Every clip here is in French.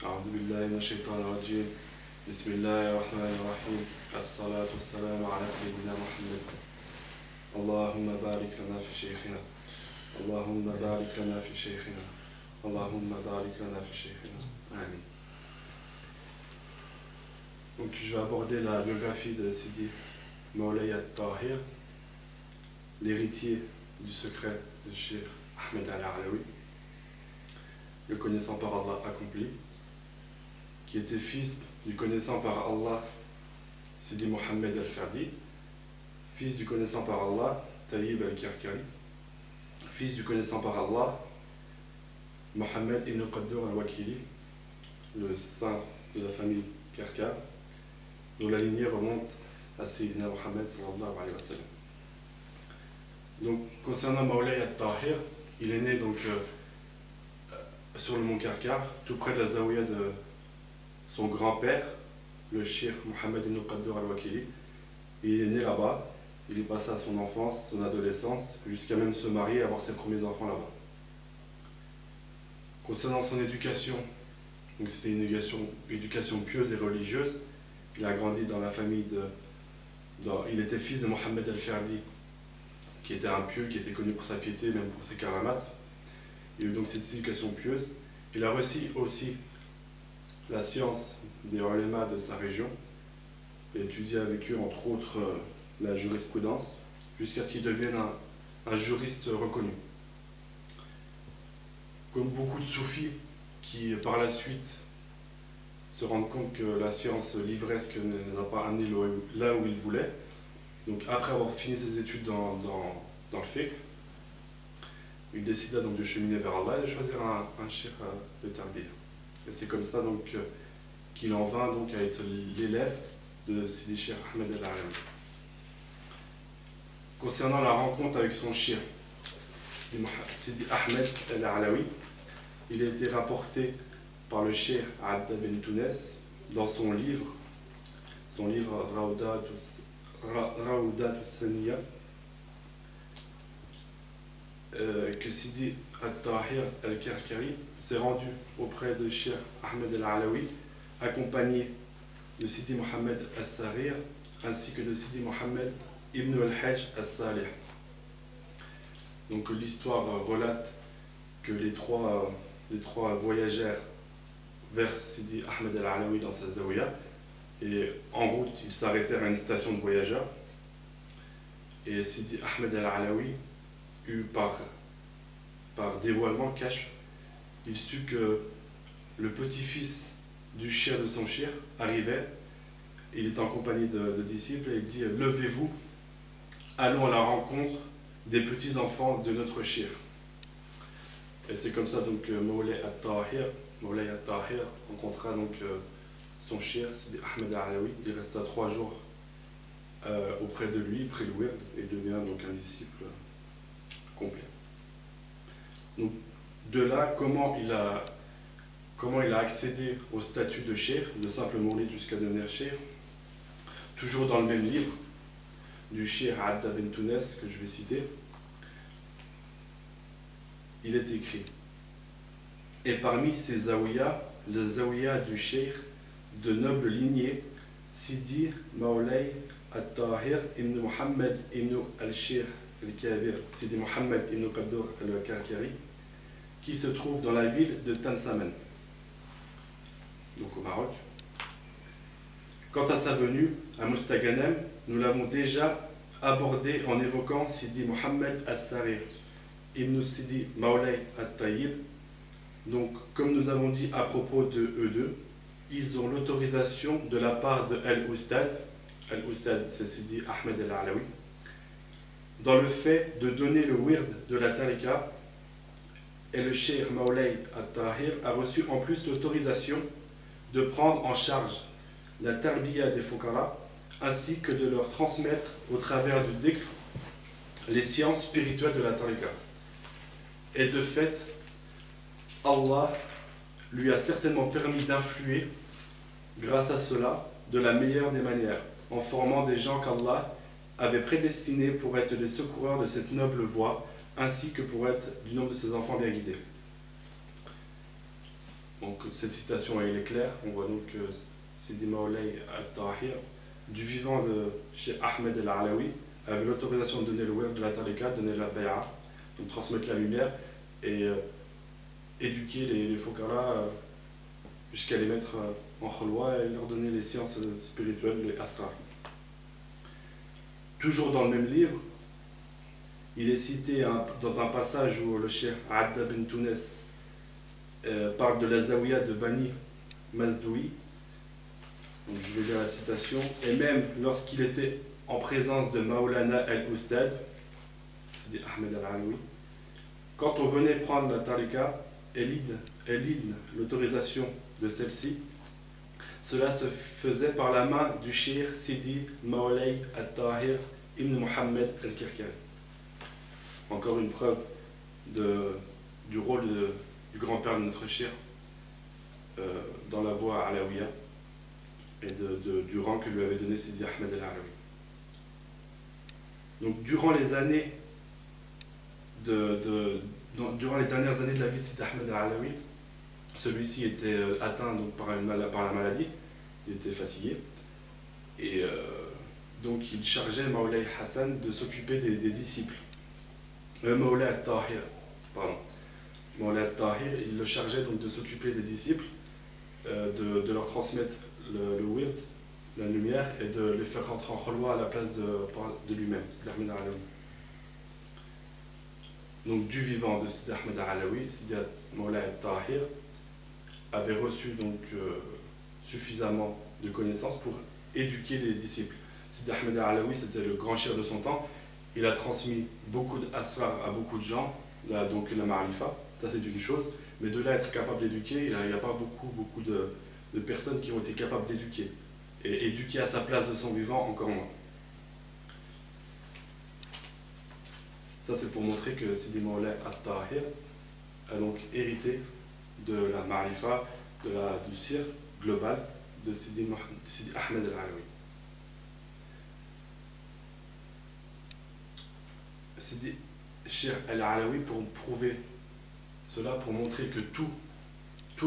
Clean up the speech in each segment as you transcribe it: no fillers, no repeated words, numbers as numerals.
أعوذ بالله من الشيطان الرجيم بسم الله الرحمن الرحيم الصلاة والسلام على سيدنا محمد اللهم بارك لنا في شيخنا اللهم بارك لنا في شيخنا اللهم بارك لنا في شيخنا Amen. Donc je vais aborder la biographie de Sidi Moulay At-Tahir, l'héritier du secret de Cheikh Ahmed Al-Alawi, le connaissant par Allah accompli, qui était fils du connaissant par Allah Sidi Mohammed Al-Fardi, fils du connaissant par Allah Tayyib Al-Kirkari, fils du connaissant par Allah Mohammed Ibn Qaddur Al-Wakili, le saint de la famille Kirkar, dont la lignée remonte à Sayyidina Mohammed sallallahu alayhi wa sallam. Donc, concernant Moulay At-Tahir, il est né donc sur le mont Karkar, tout près de la zaouïa de son grand-père, le Cheikh Mohammed Ibn Qaddur Al-Wakili. Et il est né là-bas, il est passé à son enfance, son adolescence, jusqu'à même se marier et avoir ses premiers enfants là-bas. Concernant son éducation, donc c'était une éducation pieuse et religieuse. Il a grandi dans la famille il était fils de Mohammed Al-Fardi, qui était un pieux, qui était connu pour sa piété, même pour ses karamats. Il a eu donc cette éducation pieuse. Il a reçu aussi la science des ulémas de sa région, et étudié avec eux, entre autres, la jurisprudence, jusqu'à ce qu'il devienne un juriste reconnu. Comme beaucoup de soufis qui, par la suite, se rendent compte que la science livresque ne les a pas amenés là où ils voulaient. Donc après avoir fini ses études dans le fiqh, il décida donc de cheminer vers Allah et de choisir un cheikh de Tarbiya. Et c'est comme ça donc qu'il en vint donc à être l'élève de Sidi Cheikh Ahmed Al-Alawi. Concernant la rencontre avec son cheikh, Sidi Ahmed Al-Alawi, il a été rapporté par le cheikh Adda Ben Tounes dans son livre Raoudat Saniya, que Sidi At-Tahir Al-Kirkari s'est rendu auprès de Cheikh Ahmed Al-Alawi, accompagné de Sidi Mohammed Al-Sarir ainsi que de Sidi Mohammed Ibn Al-Hajj Al-Salih. Donc l'histoire relate que les trois voyagèrent vers Sidi Ahmed Al-Alawi dans sa zaouïa, et en route ils s'arrêtèrent à une station de voyageurs, et Sidi Ahmed Al-Alawi eut par dévoilement, cache, il sut que le petit-fils du cheikh de son cheikh arrivait. Il était en compagnie de disciples et il dit: levez-vous, allons à la rencontre des petits-enfants de notre cheikh. Et c'est comme ça donc Moulay At-Tahir rencontra donc son cheikh Sidi Ahmed Al-Alawi. Il resta 3 jours auprès de lui, prit le wird, et devient donc un disciple complet. Donc de là, comment il a accédé au statut de cheikh, de simple mouride jusqu'à devenir cheikh. Toujours dans le même livre du cheikh Adda Ben Tounes que je vais citer, il est écrit: et parmi ces zaouïas, le zaouïa du cheikh de noble lignée Sidi Moulay At-Tahir Ibn Mohammed Ibn Al-Cheikh Al-Kabir Sidi Mohammed Ibn Qaddur Al-Karkari, qui se trouve dans la ville de Tamsamen, donc au Maroc. Quant à sa venue à Mostaganem, nous l'avons déjà abordé en évoquant Sidi Mohammed Al-Sarir Ibn Sidi Moulay At-Tayyib. Donc, comme nous avons dit à propos de eux deux, ils ont l'autorisation de la part de Al-Oustad, c'est Sidi Ahmed Al-Alawi, dans le fait de donner le wird de la tariqa, et le cheikh Moulay At-Tahir a reçu en plus l'autorisation de prendre en charge la tarbiya des fukara, ainsi que de leur transmettre au travers du dhikr les sciences spirituelles de la tariqa. Et de fait, Allah lui a certainement permis d'influer, grâce à cela, de la meilleure des manières, en formant des gens qu'Allah avait prédestinés pour être les secoureurs de cette noble voie, ainsi que pour être du nombre de ses enfants bien guidés. Donc cette citation elle est claire, on voit donc que Sidi Maolay al-Tahir, du vivant de Cheikh Ahmed al-Alawi, avait l'autorisation de donner le word de la tariqa, de donner la bay'a, donc transmettre la lumière et éduquer les fokara jusqu'à les mettre en khalwa et leur donner les sciences spirituelles, les asrar. Toujours dans le même livre, il est cité dans un passage où le cheikh Adda bin Tounes parle de la zawiya de Bani Mazdoui. Donc je vais lire la citation. Et même lorsqu'il était en présence de Maulana al-Oustaz, Sidi Ahmed al-Alawi, quand on venait prendre la tariqa et l'idne l'autorisation de celle-ci, cela se faisait par la main du cheikh Sidi Maolay al-Tahir ibn Mohammed al-Kirkari. Encore une preuve du rôle du grand-père de notre cheikh dans la voie alawiya et du rang que lui avait donné Sidi Ahmed al-Alawi. Donc durant les années durant les dernières années de la vie de Sidi Ahmed al-Alawi, celui-ci était atteint donc, par la maladie, il était fatigué, et donc il chargeait Maulay Hassan de s'occuper des disciples. Maulay al-Tahir, pardon. Maulay al-Tahir, il le chargeait donc de s'occuper des disciples, de leur transmettre le wird, la lumière, et de les faire rentrer en khalwa à la place de lui-même, Sidi Ahmed al-Alawi. Donc du vivant de Sidi Ahmed al-Alawi, Sidi Maulay al-Tahir avait reçu donc suffisamment de connaissances pour éduquer les disciples. Sidi Ahmed al-Alawi, c'était le grand cheikh de son temps. Il a transmis beaucoup d'asrar à beaucoup de gens, là, donc la ma'rifa, ça c'est une chose, mais de là être capable d'éduquer, il n'y a pas beaucoup de personnes qui ont été capables d'éduquer. Et éduquer à sa place de son vivant, encore moins. Ça c'est pour montrer que Sidi Maulay al-Tahir a donc hérité de la ma'rifa, du sir global de Sidi Ahmed al-Alawi. Sidi Cheikh al-Alawi, pour prouver cela, pour montrer que tout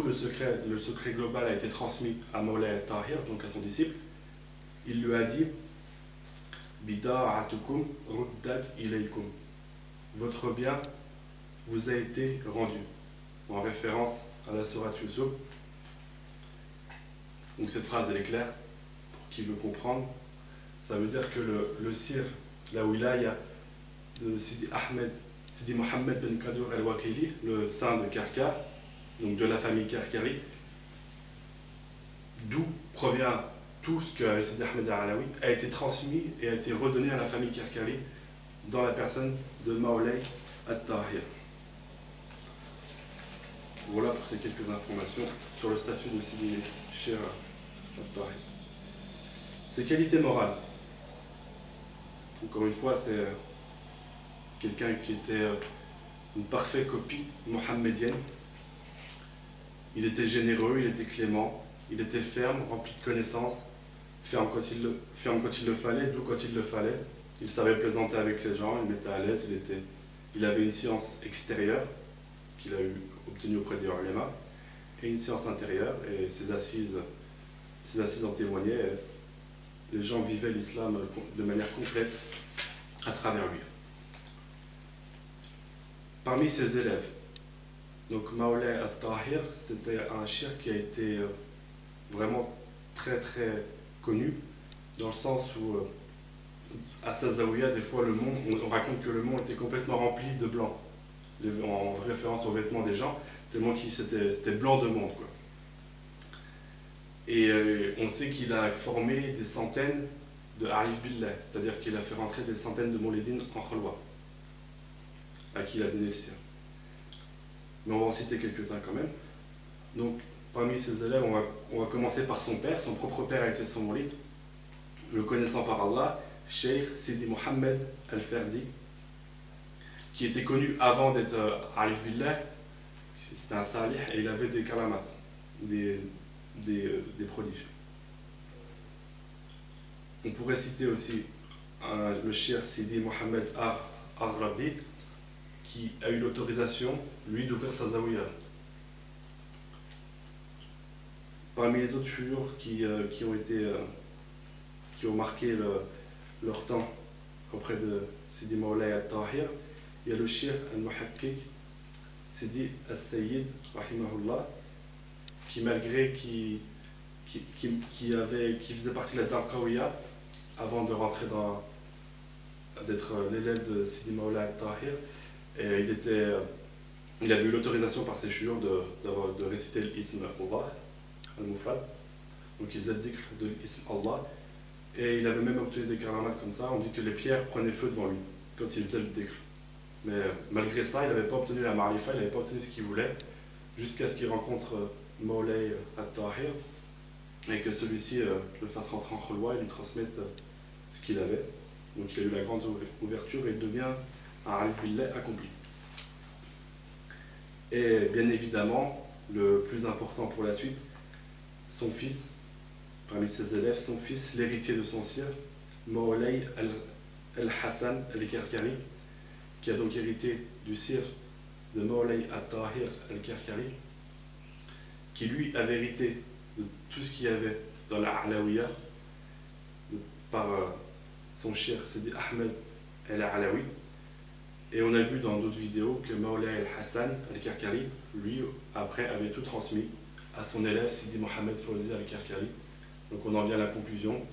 le secret global a été transmis à Maulay al-Tahir, donc à son disciple, il lui a dit Bida'atukum ruddat ilaykum. Votre bien vous a été rendu, en référence à la sourate Yusuf. Donc cette phrase elle est claire pour qui veut comprendre. Ça veut dire que le sir, la wilaya de Sidi Mohammed ben Kadour al-Wakili, le saint de Karkar, donc de la famille Karkari, d'où provient tout ce que Sidi Ahmed al-Alawi a été transmis et a été redonné à la famille Karkari dans la personne de Maulay al-Tahir. Voilà pour ces quelques informations sur le statut de Sidi Cheikh al-Tahir. Ses qualités morales. Encore une fois, c'est quelqu'un qui était une parfaite copie mohammedienne. Il était généreux, il était clément, il était ferme, rempli de connaissances, ferme quand il le fallait, doux quand il le fallait. Il savait plaisanter avec les gens, il mettait à l'aise, il avait une science extérieure qu'il a obtenue auprès des ulama et une science intérieure, et ses assises en témoignaient. Les gens vivaient l'islam de manière complète à travers lui. Parmi ses élèves, donc Maulay al-Tahir, c'était un cheikh qui a été vraiment très connu, dans le sens où à sa zawiya, des fois on raconte que le mont était complètement rempli de blanc, en référence aux vêtements des gens, tellement que c'était blanc de monde, quoi. Et on sait qu'il a formé des centaines de Arif Billah, c'est-à-dire qu'il a fait rentrer des centaines de Mouledines en khalwa, à qui il a donné le sien. Mais on va en citer quelques-uns quand même. Donc, parmi ses élèves, on va commencer par son père. Son propre père a été son moulid, le connaissant par Allah, Cheikh Sidi Mohammed al-Ferdi, qui était connu avant d'être Arif Billah. C'était un salih et il avait des karamat, des prodiges. On pourrait citer aussi le Cheikh Sidi Mohammed Ar-Rabi, qui a eu l'autorisation, lui, d'ouvrir sa zawiya. parmi les autres chouyours qui ont marqué leur temps auprès de Sidi Moulay al-Tahir, il y a le Cheikh al-Muhakkik Sidi al-Sayyid, rahimahullah, qui malgré qui faisait partie de la Darqawiya avant de rentrer d'être l'élève de Sidi Moulay al-Tahir, et il avait eu l'autorisation par ses chouyours de réciter l'ism Allah, al-Mufrad, donc il faisait le dhikr de l'ism Allah, et il avait même obtenu des karamat comme ça. On dit que les pierres prenaient feu devant lui quand il faisait le dhikr. Mais malgré ça, il n'avait pas obtenu la marifa, il n'avait pas obtenu ce qu'il voulait, jusqu'à ce qu'il rencontre Moulay al-Tahir, et que celui-ci le fasse rentrer en khulwa et lui transmette ce qu'il avait. Donc il a eu la grande ouverture et il devient un arif billah accompli. Et bien évidemment, le plus important pour la suite, son fils, parmi ses élèves, son fils, l'héritier de son sire, Moulay al-Hassan al-Karkari, qui a donc hérité du sire de Moulay al-Tahir al-Karkari, qui lui avait hérité de tout ce qu'il y avait dans la Alawiya par son cher Sidi Ahmed al-Alawi. Et on a vu dans d'autres vidéos que Moulay al-Hassan al-Karkari, lui, après, avait tout transmis à son élève Sidi Mohamed Fawzi al-Karkari. Donc on en vient à la conclusion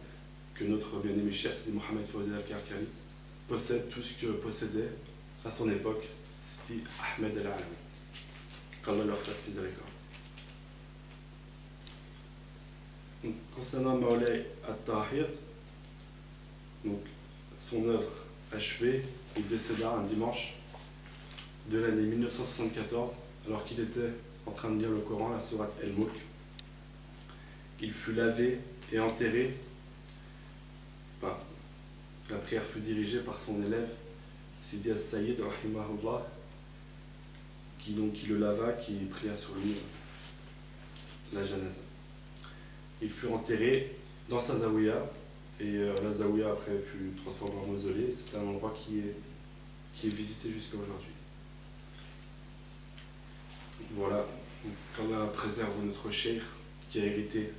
que notre bien-aimé cher Sidi Mohamed Fawzi al-Karkari possède tout ce que possédait à son époque Sidi Ahmed al-Alawi. Qu'Allah leur fasse miséricorde. Concernant Moulay al-Tahir, donc son œuvre achevée, il décéda un dimanche de l'année 1974, alors qu'il était en train de lire le Coran, la sourate El-Mulk. Il fut lavé et enterré. Enfin, la prière fut dirigée par son élève, Sidi al-Sayyid, rahimahullah, qui le lava, qui pria sur lui la janaza. Il fut enterré dans sa zaouia, et la zaouia après fut transformée en mausolée. C'est un endroit qui est visité jusqu'à aujourd'hui. Voilà, qu'Allah préserve notre cheikh qui a hérité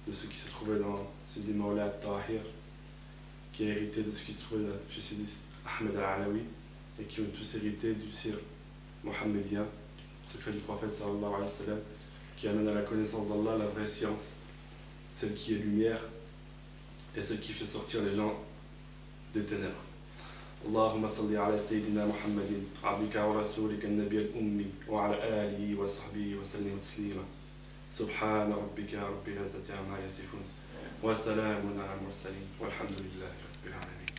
de ce qui se trouvait dans Sidi Moulay al-Tahir, qui a hérité de ce qui se trouvait chez Sidi Ahmed al-Alawi, et qui ont tous hérité du sir mohammedien, secret du prophète sallallahu alayhi wa sallam, qui amène à la connaissance d'Allah la vraie science, celle qui est lumière et celle qui fait sortir les gens des ténèbres. اللهم صل على سيدنا محمد عبدك ورسولك النبي الأمي وعلى آله وصحبه وسلم تسليما سبحان ربك رب العزة عما يصفون وسلام على المرسلين والحمد لله رب العالمين.